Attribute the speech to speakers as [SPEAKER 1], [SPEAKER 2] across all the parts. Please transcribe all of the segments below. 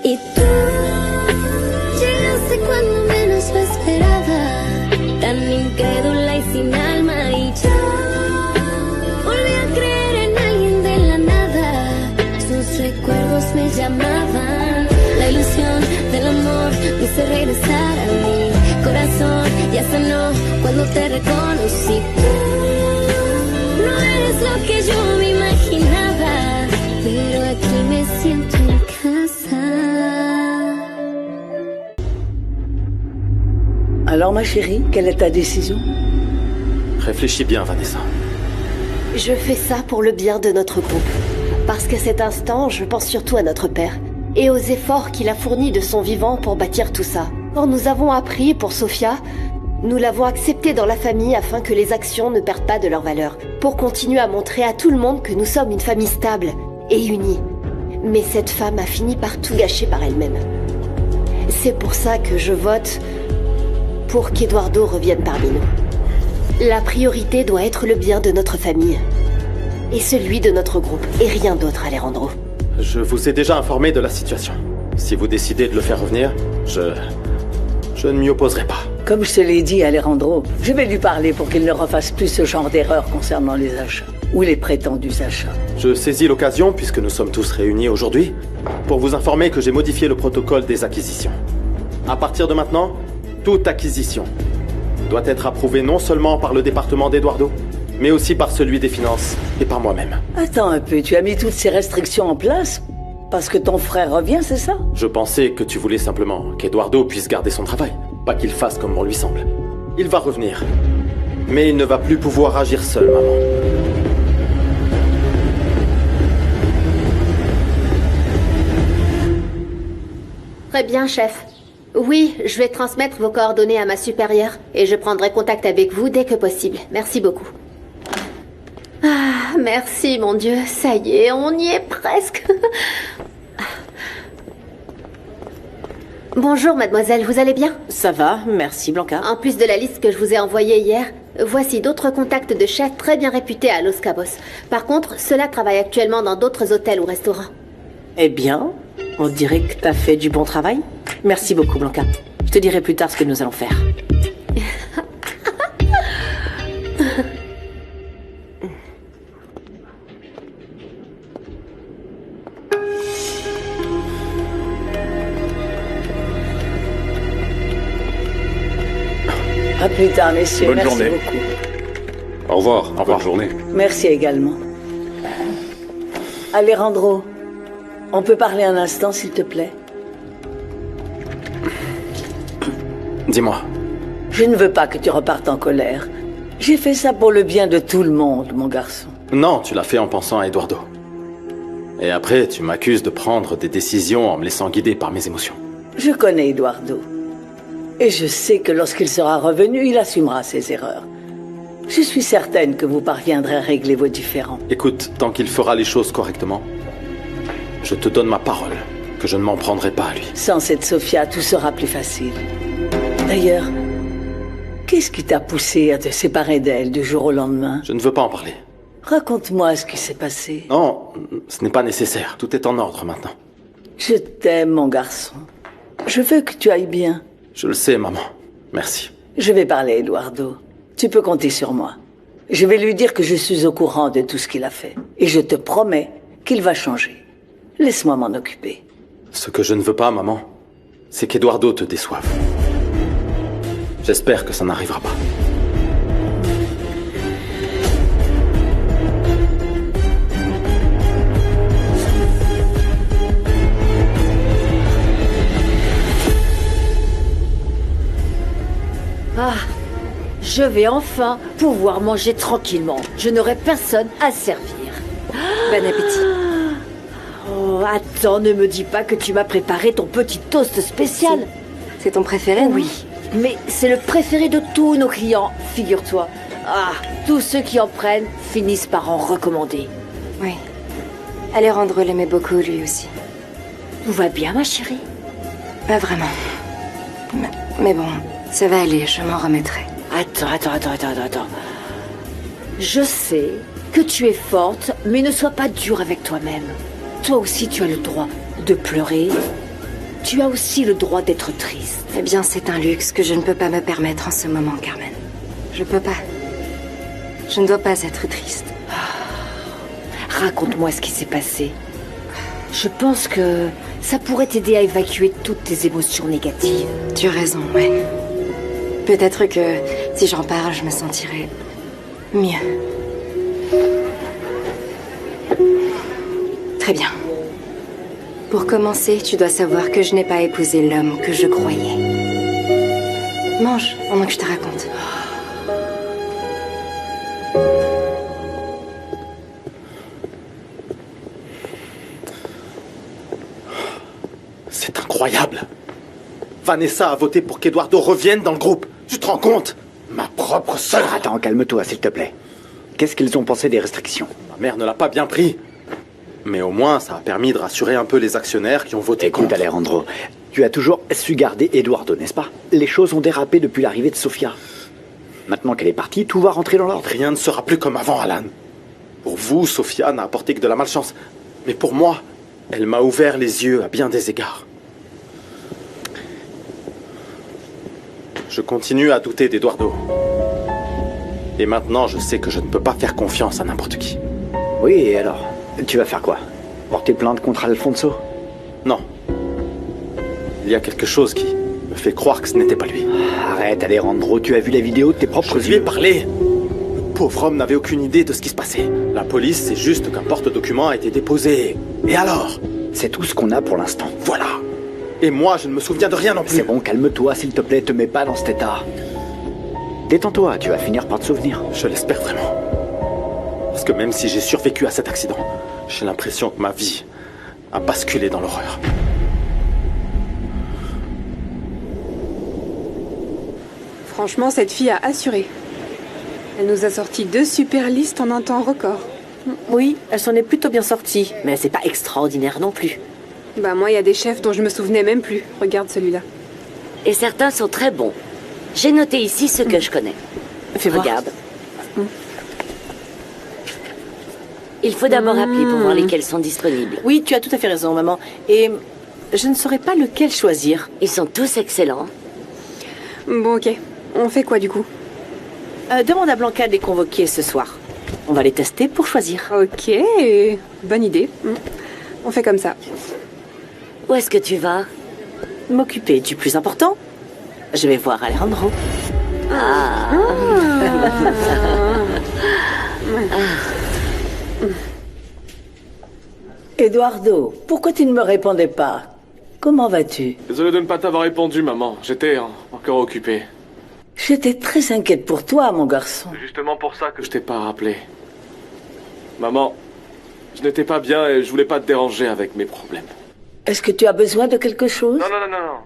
[SPEAKER 1] Y tú llegaste cuando menos lo esperaba, tan incrédula y sin alma, y yo volví a creer en alguien de la nada. Sus recuerdos me llamaban, la ilusión del amor me hizo regresar a mi corazón. Ya sanó cuando te reconocí. Tú no eres lo que yo me imaginaba, pero aquí me siento en casa.
[SPEAKER 2] Alors ma chérie, quelle est ta décision?
[SPEAKER 3] Réfléchis bien, Vanessa.
[SPEAKER 4] Je fais ça pour le bien de notre groupe. Parce qu'à cet instant, je pense surtout à notre père et aux efforts qu'il a fournis de son vivant pour bâtir tout ça. Quand nous avons appris pour Sophia, nous l'avons accepté dans la famille afin que les actions ne perdent pas de leur valeur, pour continuer à montrer à tout le monde que nous sommes une famille stable et unie. Mais cette femme a fini par tout gâcher par elle-même. C'est pour ça que je vote pour qu'Eduardo revienne parmi nous. La priorité doit être le bien de notre famille et celui de notre groupe, et rien d'autre, Alejandro.
[SPEAKER 3] Je vous ai déjà informé de la situation. Si vous décidez de le faire revenir, je ne m'y opposerai pas.
[SPEAKER 2] Comme je te l'ai dit, Alejandro, je vais lui parler pour qu'il ne refasse plus ce genre d'erreur concernant les achats, ou les prétendus achats.
[SPEAKER 3] Je saisis l'occasion, puisque nous sommes tous réunis aujourd'hui, pour vous informer que j'ai modifié le protocole des acquisitions. À partir de maintenant, toute acquisition doit être approuvée non seulement par le département d'Eduardo, mais aussi par celui des finances et par moi-même.
[SPEAKER 2] Attends un peu, tu as mis toutes ces restrictions en place parce que ton frère revient, c'est ça?
[SPEAKER 3] Je pensais que tu voulais simplement qu'Eduardo puisse garder son travail, pas qu'il fasse comme on lui semble. Il va revenir, mais il ne va plus pouvoir agir seul, maman.
[SPEAKER 4] Très bien, chef. Oui, je vais transmettre vos coordonnées à ma supérieure et je prendrai contact avec vous dès que possible. Merci beaucoup. Ah, merci, mon Dieu. Ça y est, on y est presque. Bonjour, mademoiselle, vous allez bien?
[SPEAKER 5] Ça va, merci Blanca.
[SPEAKER 4] En plus de la liste que je vous ai envoyée hier, voici d'autres contacts de chefs très bien réputés à Los Cabos. Par contre, ceux-là travaillent actuellement dans d'autres hôtels ou restaurants.
[SPEAKER 5] Eh bien, on dirait que t'as fait du bon travail. Merci beaucoup Blanca. Je te dirai plus tard ce que nous allons faire.
[SPEAKER 2] À plus tard, messieurs.
[SPEAKER 6] Bonne
[SPEAKER 2] Merci
[SPEAKER 6] journée.
[SPEAKER 2] beaucoup.
[SPEAKER 6] Au revoir. Bonne journée.
[SPEAKER 2] Merci également. Alejandro, on peut parler un instant, s'il te plaît?
[SPEAKER 3] Dis-moi.
[SPEAKER 2] Je ne veux pas que tu repartes en colère. J'ai fait ça pour le bien de tout le monde, mon garçon.
[SPEAKER 3] Non, tu l'as fait en pensant à Eduardo. Et après, tu m'accuses de prendre des décisions en me laissant guider par mes émotions.
[SPEAKER 2] Je connais Eduardo. Et je sais que lorsqu'il sera revenu, il assumera ses erreurs. Je suis certaine que vous parviendrez à régler vos différends.
[SPEAKER 3] Écoute, tant qu'il fera les choses correctement, je te donne ma parole que je ne m'en prendrai pas à lui.
[SPEAKER 2] Sans cette Sophia, tout sera plus facile. D'ailleurs, qu'est-ce qui t'a poussé à te séparer d'elle du jour au lendemain?
[SPEAKER 3] Je ne veux pas en parler.
[SPEAKER 2] Raconte-moi ce qui s'est passé.
[SPEAKER 3] Non, ce n'est pas nécessaire. Tout est en ordre maintenant.
[SPEAKER 2] Je t'aime, mon garçon. Je veux que tu ailles bien.
[SPEAKER 3] Je le sais, maman. Merci.
[SPEAKER 2] Je vais parler à Eduardo. Tu peux compter sur moi. Je vais lui dire que je suis au courant de tout ce qu'il a fait. Et je te promets qu'il va changer. Laisse-moi m'en occuper.
[SPEAKER 3] Ce que je ne veux pas, maman, c'est qu'Eduardo te déçoive. J'espère que ça n'arrivera pas.
[SPEAKER 7] Ah, je vais enfin pouvoir manger tranquillement. Je n'aurai personne à servir.
[SPEAKER 5] Bon appétit.
[SPEAKER 7] Oh, attends, ne me dis pas que tu m'as préparé ton petit toast spécial.
[SPEAKER 5] C'est ton préféré, non?
[SPEAKER 7] Oui, mais c'est le préféré de tous nos clients, figure-toi. Ah, tous ceux qui en prennent finissent par en recommander.
[SPEAKER 8] Oui. Alejandro l'aimait beaucoup, lui aussi.
[SPEAKER 7] Tout va bien, ma chérie?
[SPEAKER 8] Pas vraiment. Mais bon, ça va aller, je m'en remettrai.
[SPEAKER 7] Attends. Je sais que tu es forte, mais ne sois pas dure avec toi-même. Toi aussi, tu as le droit de pleurer, tu as aussi le droit d'être triste.
[SPEAKER 8] Eh bien, c'est un luxe que je ne peux pas me permettre en ce moment, Carmen. Je peux pas. Je ne dois pas être triste.
[SPEAKER 7] Raconte-moi ce qui s'est passé. Je pense que ça pourrait t'aider à évacuer toutes tes émotions négatives.
[SPEAKER 8] Tu as raison, ouais. Peut-être que si j'en parle, je me sentirai mieux. Très bien. Pour commencer, tu dois savoir que je n'ai pas épousé l'homme que je croyais. Mange, pendant que je te raconte.
[SPEAKER 3] C'est incroyable. Vanessa a voté pour qu'Eduardo revienne dans le groupe. Tu te rends compte? Ma propre sœur.
[SPEAKER 6] Attends, calme-toi, s'il te plaît. Qu'est-ce qu'ils ont pensé des restrictions?
[SPEAKER 3] Ma mère ne l'a pas bien pris. Mais au moins, ça a permis de rassurer un peu les actionnaires qui ont voté
[SPEAKER 6] Écoute,
[SPEAKER 3] contre.
[SPEAKER 6] Alejandro, tu as toujours su garder Eduardo, n'est-ce pas? Les choses ont dérapé depuis l'arrivée de Sofia. Maintenant qu'elle est partie, tout va rentrer dans l'ordre.
[SPEAKER 3] Rien ne sera plus comme avant, Alan. Pour vous, Sofia n'a apporté que de la malchance. Mais pour moi, elle m'a ouvert les yeux à bien des égards. Je continue à douter d'Eduardo. Et maintenant, je sais que je ne peux pas faire confiance à n'importe qui.
[SPEAKER 6] Oui, et alors? Tu vas faire quoi? Porter plainte contre Alfonso?
[SPEAKER 3] Non. Il y a quelque chose qui me fait croire que ce n'était pas lui.
[SPEAKER 6] Arrête, Alejandro, tu as vu la vidéo de tes propres
[SPEAKER 3] Je lui ai
[SPEAKER 6] yeux.
[SPEAKER 3] parlé. Le pauvre homme n'avait aucune idée de ce qui se passait. La police sait juste qu'un porte-document a été déposé. Et alors?
[SPEAKER 6] C'est tout ce qu'on a pour l'instant.
[SPEAKER 3] Voilà. Et moi, je ne me souviens de rien non plus.
[SPEAKER 6] C'est bon, calme-toi, s'il te plaît, te mets pas dans cet état. Détends-toi, tu vas finir par te souvenir.
[SPEAKER 3] Je l'espère vraiment. Parce que même si j'ai survécu à cet accident, j'ai l'impression que ma vie a basculé dans l'horreur.
[SPEAKER 9] Franchement, cette fille a assuré. Elle nous a sorti 2 super listes en un temps record.
[SPEAKER 5] Oui, elle s'en est plutôt bien sortie, mais c'est pas extraordinaire non plus.
[SPEAKER 9] Bah moi, il y a des chefs dont je me souvenais même plus. Regarde celui-là.
[SPEAKER 10] Et certains sont très bons. J'ai noté ici ceux que je connais.
[SPEAKER 5] Fais voir.
[SPEAKER 10] Regarde. Il faut d'abord appeler pour voir lesquels sont disponibles.
[SPEAKER 5] Oui, tu as tout à fait raison, maman. Et je ne saurais pas lequel choisir.
[SPEAKER 10] Ils sont tous excellents.
[SPEAKER 9] Bon, ok. On fait quoi du coup?
[SPEAKER 5] Demande à Blanca de les convoquer ce soir. On va les tester pour choisir.
[SPEAKER 9] Ok, bonne idée. On fait comme ça.
[SPEAKER 10] Où est-ce que tu vas?
[SPEAKER 5] M'occuper du plus important. Je vais voir Alejandro.
[SPEAKER 2] Eduardo, pourquoi tu ne me répondais pas? Comment vas-tu?
[SPEAKER 11] Désolé de ne pas t'avoir répondu, maman. J'étais encore occupé.
[SPEAKER 2] J'étais très inquiète pour toi, mon garçon.
[SPEAKER 11] C'est justement pour ça que je t'ai pas rappelé. Maman, je n'étais pas bien et je voulais pas te déranger avec mes problèmes.
[SPEAKER 2] Est-ce que tu as besoin de quelque chose?
[SPEAKER 11] Non.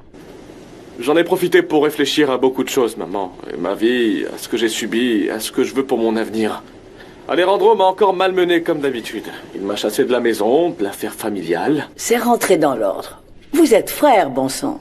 [SPEAKER 11] J'en ai profité pour réfléchir à beaucoup de choses, maman. Et ma vie, à ce que j'ai subi, à ce que je veux pour mon avenir. Alejandro m'a encore malmené comme d'habitude. Il m'a chassé de la maison, de l'affaire familiale.
[SPEAKER 2] C'est rentré dans l'ordre. Vous êtes frères, bon sang.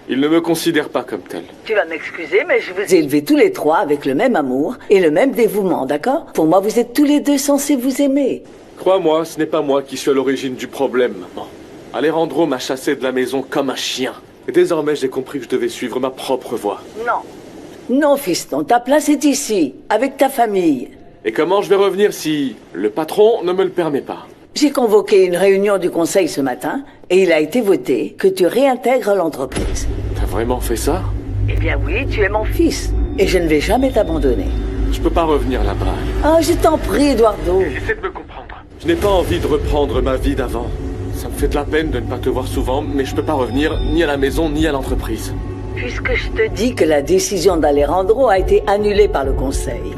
[SPEAKER 11] Il ne me considère pas comme tel.
[SPEAKER 2] Tu vas m'excuser, mais je vous ai élevés tous les trois avec le même amour et le même dévouement, d'accord? Pour moi, vous êtes tous les deux censés vous aimer.
[SPEAKER 11] Crois-moi, ce n'est pas moi qui suis à l'origine du problème, maman. Alejandro m'a chassé de la maison comme un chien. Et désormais, j'ai compris que je devais suivre ma propre voie.
[SPEAKER 2] Non. Non, fiston, ta place est ici, avec ta famille.
[SPEAKER 11] Et comment je vais revenir si le patron ne me le permet pas?
[SPEAKER 2] J'ai convoqué une réunion du conseil ce matin et il a été voté que tu réintègres l'entreprise.
[SPEAKER 11] T'as vraiment fait ça?
[SPEAKER 2] Eh bien oui, tu es mon fils et je ne vais jamais t'abandonner.
[SPEAKER 11] Je peux pas revenir là-bas.
[SPEAKER 2] Ah, je t'en prie, Eduardo.
[SPEAKER 11] Essaie de me comprendre. Je n'ai pas envie de reprendre ma vie d'avant. Ça me fait de la peine de ne pas te voir souvent, mais je peux pas revenir ni à la maison ni à l'entreprise.
[SPEAKER 2] Puisque je te dis que la décision d'Alejandro a été annulée par le conseil,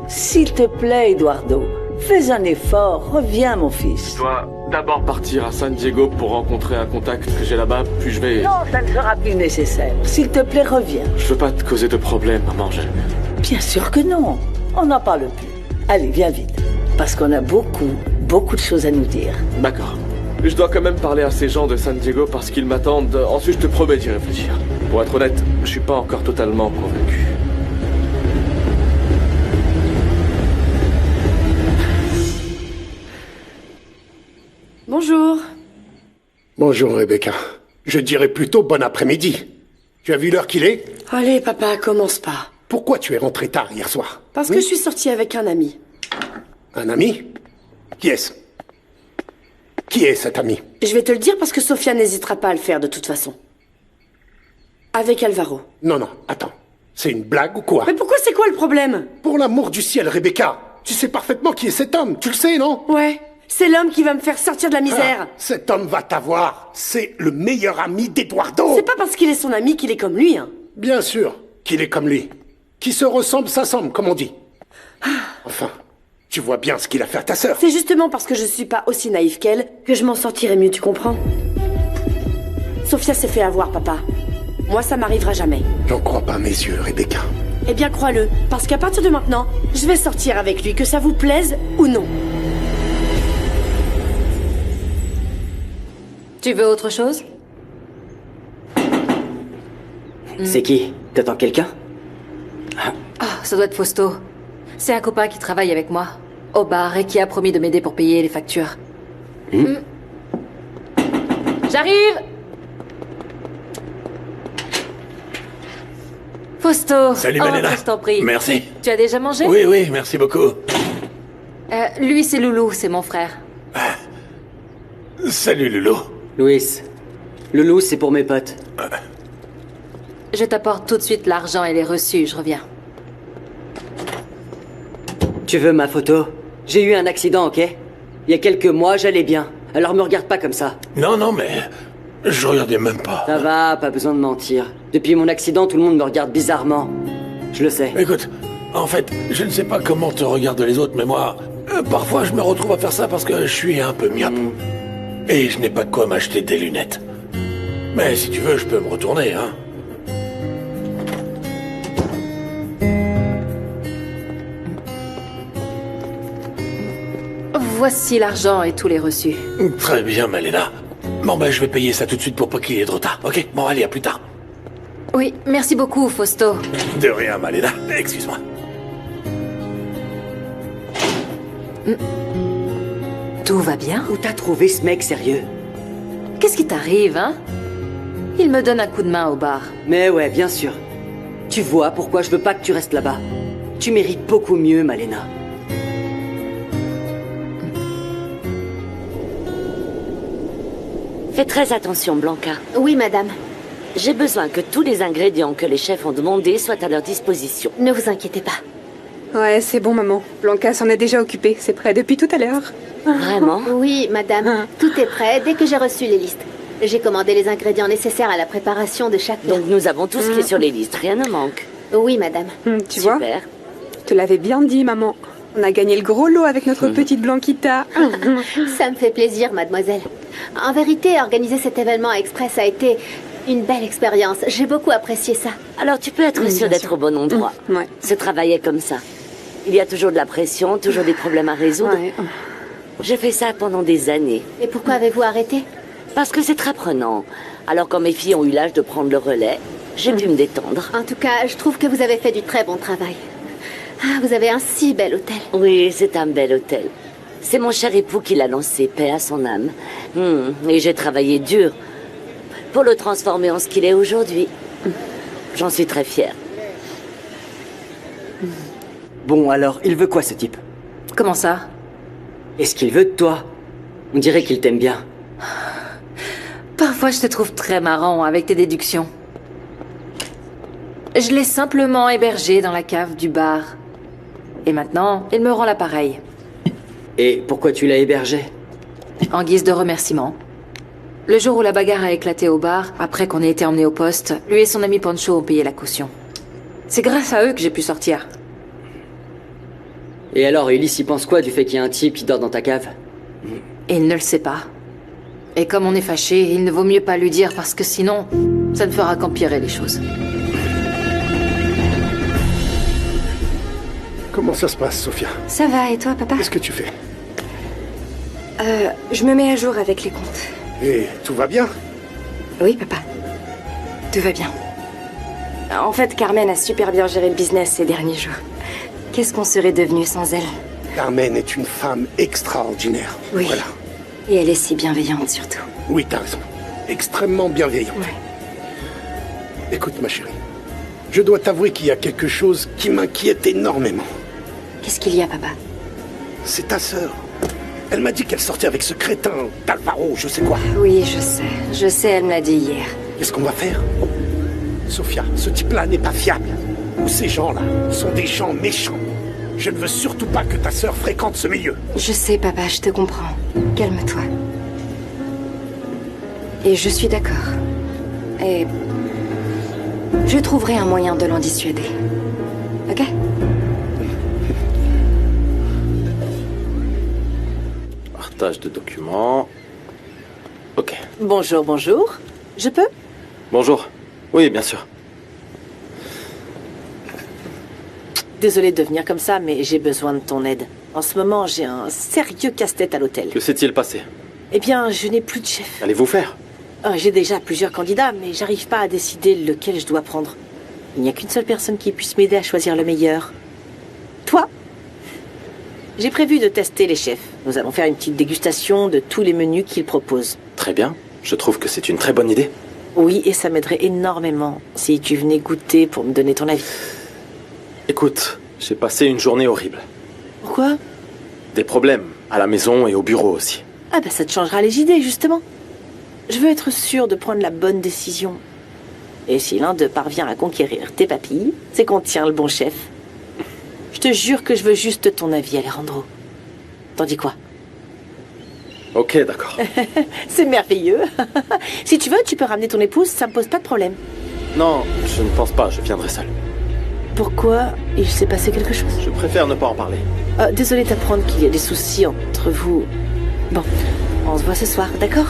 [SPEAKER 2] s'il te plaît, Eduardo, fais un effort, reviens, mon fils.
[SPEAKER 11] Je dois d'abord partir à San Diego pour rencontrer un contact que j'ai là-bas, puis je vais...
[SPEAKER 2] Non, ça ne sera plus nécessaire. S'il te plaît, reviens.
[SPEAKER 11] Je veux pas te causer de problème, maman.
[SPEAKER 2] Bien sûr que non. On n'en parle plus. Allez, viens vite. Parce qu'on a beaucoup de choses à nous dire.
[SPEAKER 11] D'accord. Je dois quand même parler à ces gens de San Diego parce qu'ils m'attendent. Ensuite, je te promets d'y réfléchir. Pour être honnête, je suis pas encore totalement convaincu.
[SPEAKER 9] Bonjour.
[SPEAKER 12] Bonjour, Rebecca. Je dirais plutôt bon après-midi. Tu as vu l'heure qu'il est?
[SPEAKER 13] Allez, papa, commence pas.
[SPEAKER 12] Pourquoi tu es rentré tard hier soir?
[SPEAKER 13] Parce que je suis sortie avec un ami.
[SPEAKER 12] Un ami? Qui est-ce? Qui est cet ami?
[SPEAKER 13] Je vais te le dire parce que Sofia n'hésitera pas à le faire de toute façon. Avec Alvaro.
[SPEAKER 12] Non, attends. C'est une blague ou quoi?
[SPEAKER 13] Mais pourquoi c'est quoi le problème?
[SPEAKER 12] Pour l'amour du ciel, Rebecca, tu sais parfaitement qui est cet homme, tu le sais, non?
[SPEAKER 13] Ouais, c'est l'homme qui va me faire sortir de la misère.
[SPEAKER 12] Cet homme va t'avoir. C'est le meilleur ami d'Eduardo.
[SPEAKER 13] C'est pas parce qu'il est son ami qu'il est comme lui, hein.
[SPEAKER 12] Bien sûr qu'il est comme lui. Qui se ressemble, s'assemble, comme on dit. Enfin, tu vois bien ce qu'il a fait à ta sœur.
[SPEAKER 13] C'est justement parce que je suis pas aussi naïf qu'elle que je m'en sortirai mieux, tu comprends? Sofia s'est fait avoir, papa. Moi, ça m'arrivera jamais.
[SPEAKER 12] J'en crois pas mes yeux, Rebecca.
[SPEAKER 13] Eh bien, crois-le, parce qu'à partir de maintenant, je vais sortir avec lui, que ça vous plaise ou non.
[SPEAKER 14] Tu veux autre chose?
[SPEAKER 15] C'est qui? T'attends quelqu'un?
[SPEAKER 14] Ah, ça doit être Fausto. C'est un copain qui travaille avec moi, au bar, et qui a promis de m'aider pour payer les factures. J'arrive! Fausto!
[SPEAKER 16] Salut Malena!
[SPEAKER 14] Je t'en prie.
[SPEAKER 16] Merci.
[SPEAKER 14] Tu as déjà mangé?
[SPEAKER 16] Oui, merci beaucoup.
[SPEAKER 14] Lui, c'est Loulou, c'est mon frère.
[SPEAKER 16] Salut Loulou.
[SPEAKER 15] Louis. Loulou, c'est pour mes potes.
[SPEAKER 14] Je t'apporte tout de suite l'argent et les reçus, je reviens.
[SPEAKER 15] Tu veux ma photo? J'ai eu un accident, ok? Il y a quelques mois, j'allais bien. Alors me regarde pas comme ça.
[SPEAKER 16] Non, mais... je regardais même pas.
[SPEAKER 15] Ça va, pas besoin de mentir. Depuis mon accident, tout le monde me regarde bizarrement. Je le sais.
[SPEAKER 16] Écoute, en fait, je ne sais pas comment te regardent les autres, mais moi... parfois, je me retrouve à faire ça parce que je suis un peu myope. Et je n'ai pas de quoi m'acheter des lunettes. Mais si tu veux, je peux me retourner, hein.
[SPEAKER 14] Voici l'argent et tous les reçus.
[SPEAKER 16] Très bien, Malena. Bon, je vais payer ça tout de suite pour pas qu'il y ait de retard, ok? Bon, allez, à plus tard.
[SPEAKER 14] Oui, merci beaucoup, Fausto.
[SPEAKER 16] De rien, Malena. Excuse-moi.
[SPEAKER 14] Tout va bien?
[SPEAKER 15] Où t'as trouvé ce mec sérieux?
[SPEAKER 14] Qu'est-ce qui t'arrive, hein? Il me donne un coup de main au bar.
[SPEAKER 15] Mais ouais, bien sûr. Tu vois pourquoi je veux pas que tu restes là-bas. Tu mérites beaucoup mieux, Malena.
[SPEAKER 10] Fais très attention, Blanca.
[SPEAKER 4] Oui, madame.
[SPEAKER 10] J'ai besoin que tous les ingrédients que les chefs ont demandés soient à leur disposition.
[SPEAKER 4] Ne vous inquiétez pas.
[SPEAKER 9] Ouais, c'est bon, maman. Blanca s'en est déjà occupée. C'est prêt depuis tout à l'heure.
[SPEAKER 10] Vraiment?
[SPEAKER 4] Oui, madame. Tout est prêt dès que j'ai reçu les listes. J'ai commandé les ingrédients nécessaires à la préparation de chaque plat.
[SPEAKER 10] Donc nous avons tout ce qui est sur les listes. Rien ne manque.
[SPEAKER 4] Oui, madame.
[SPEAKER 9] Tu vois?
[SPEAKER 10] Super.
[SPEAKER 9] Je te l'avais bien dit, maman. On a gagné le gros lot avec notre petite Blanquita.
[SPEAKER 4] Ça me fait plaisir, mademoiselle. En vérité, organiser cet événement express a été une belle expérience. J'ai beaucoup apprécié ça.
[SPEAKER 10] Alors tu peux être sûr d'être au bon endroit.
[SPEAKER 9] Ouais.
[SPEAKER 10] Ce travail est comme ça. Il y a toujours de la pression, toujours des problèmes à résoudre.
[SPEAKER 9] Ouais.
[SPEAKER 10] J'ai fait ça pendant des années.
[SPEAKER 4] Et pourquoi avez-vous arrêté?
[SPEAKER 10] Parce que c'est très prenant. Alors quand mes filles ont eu l'âge de prendre le relais, j'ai pu me détendre.
[SPEAKER 4] En tout cas, je trouve que vous avez fait du très bon travail. Ah, vous avez un si bel hôtel.
[SPEAKER 10] Oui, c'est un bel hôtel. C'est mon cher époux qui l'a lancé, paix à son âme. Et j'ai travaillé dur pour le transformer en ce qu'il est aujourd'hui. J'en suis très fière.
[SPEAKER 15] Bon, alors, il veut quoi, ce type?
[SPEAKER 14] Comment ça?
[SPEAKER 15] Est-ce qu'il veut de toi? On dirait qu'il t'aime bien.
[SPEAKER 14] Parfois, je te trouve très marrant avec tes déductions. Je l'ai simplement hébergé dans la cave du bar. Et maintenant, il me rend l'appareil.
[SPEAKER 15] Et pourquoi tu l'as hébergé?
[SPEAKER 14] En guise de remerciement. Le jour où la bagarre a éclaté au bar, après qu'on ait été emmené au poste, lui et son ami Pancho ont payé la caution. C'est grâce à eux que j'ai pu sortir.
[SPEAKER 15] Et alors, Ulysse, il pense quoi du fait qu'il y a un type qui dort dans ta cave?
[SPEAKER 14] Il ne le sait pas. Et comme on est fâché, il ne vaut mieux pas lui dire parce que sinon, ça ne fera qu'empirer les choses.
[SPEAKER 12] Comment ça se passe, Sofia?
[SPEAKER 8] Ça va, et toi, papa?
[SPEAKER 12] Qu'est-ce que tu fais?
[SPEAKER 8] Je me mets à jour avec les comptes.
[SPEAKER 12] Et tout va bien?
[SPEAKER 8] Oui, papa. Tout va bien. En fait, Carmen a super bien géré le business ces derniers jours. Qu'est-ce qu'on serait devenu sans elle?
[SPEAKER 12] Carmen est une femme extraordinaire.
[SPEAKER 8] Oui.
[SPEAKER 12] Voilà.
[SPEAKER 8] Et elle est si bienveillante, surtout.
[SPEAKER 12] Oui, t'as raison. extrêmement bienveillante. Écoute, ma chérie, je dois t'avouer qu'il y a quelque chose qui m'inquiète énormément.
[SPEAKER 8] Qu'est-ce qu'il y a, papa?
[SPEAKER 12] C'est ta sœur. Elle m'a dit qu'elle sortait avec ce crétin d'Alvaro, je sais quoi.
[SPEAKER 8] Oui, je sais. Je sais, elle me l'a dit hier.
[SPEAKER 12] Qu'est-ce qu'on va faire? Sophia, ce type-là n'est pas fiable. Ou ces gens-là sont des gens méchants. Je ne veux surtout pas que ta sœur fréquente ce milieu.
[SPEAKER 8] Je sais, papa, je te comprends. Calme-toi. Et je suis d'accord. Et... je trouverai un moyen de l'en dissuader. Ok?
[SPEAKER 3] Partage de documents. Ok.
[SPEAKER 5] Bonjour, bonjour. Je peux?
[SPEAKER 3] Bonjour. Oui, bien sûr.
[SPEAKER 5] Désolée de venir comme ça, mais j'ai besoin de ton aide. En ce moment, j'ai un sérieux casse-tête à l'hôtel.
[SPEAKER 3] Que s'est-il passé?
[SPEAKER 5] Eh bien, je n'ai plus de chef.
[SPEAKER 3] Qu'allez-vous faire?
[SPEAKER 5] J'ai déjà plusieurs candidats, mais j'arrive pas à décider lequel je dois prendre. Il n'y a qu'une seule personne qui puisse m'aider à choisir le meilleur. Toi? J'ai prévu de tester les chefs. Nous allons faire une petite dégustation de tous les menus qu'ils proposent.
[SPEAKER 3] Très bien. Je trouve que c'est une très bonne idée.
[SPEAKER 5] Oui, et ça m'aiderait énormément si tu venais goûter pour me donner ton avis.
[SPEAKER 3] Écoute, j'ai passé une journée horrible.
[SPEAKER 5] Pourquoi?
[SPEAKER 3] Des problèmes, à la maison et au bureau aussi.
[SPEAKER 5] Ah bah ça te changera les idées, justement. Je veux être sûre de prendre la bonne décision. Et si l'un d'eux parvient à conquérir tes papilles, c'est qu'on tient le bon chef. Je te jure que je veux juste ton avis, Alejandro. T'en dis quoi?
[SPEAKER 3] Ok, d'accord.
[SPEAKER 5] C'est merveilleux. Si tu veux, tu peux ramener ton épouse, ça me pose pas de problème.
[SPEAKER 3] Non, je ne pense pas, je viendrai seul.
[SPEAKER 5] Pourquoi? Il s'est passé quelque chose?
[SPEAKER 3] Je préfère ne pas en parler.
[SPEAKER 5] Désolée d'apprendre qu'il y a des soucis entre vous. Bon, on se voit ce soir, d'accord?